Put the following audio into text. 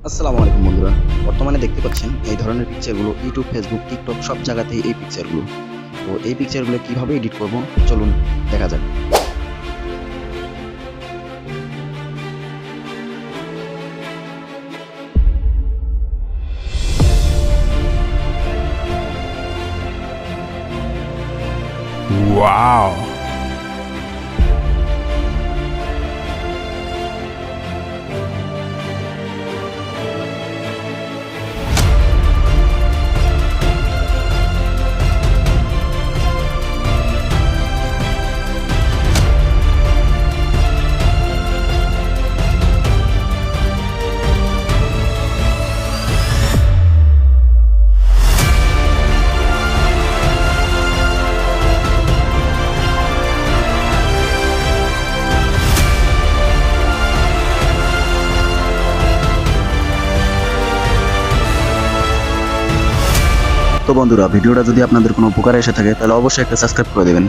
আসসালামু আলাইকুম বন্ধুরা। বর্তমানে দেখতে পাচ্ছেন এই ধরনের পিকচারগুলো ইউটিউব, ফেসবুক, টিকটক সব জায়গাতেই এই পিকচারগুলো। তো এই পিকচারগুলো কিভাবে এডিট করব চলুন দেখা যাক। Wow. তো বন্ধুরা, ভিডিওটা যদি আপনাদের কোনো উপকারে এসে থাকে তাহলে অবশ্যই একটা সাবস্ক্রাইব করে দেবেন।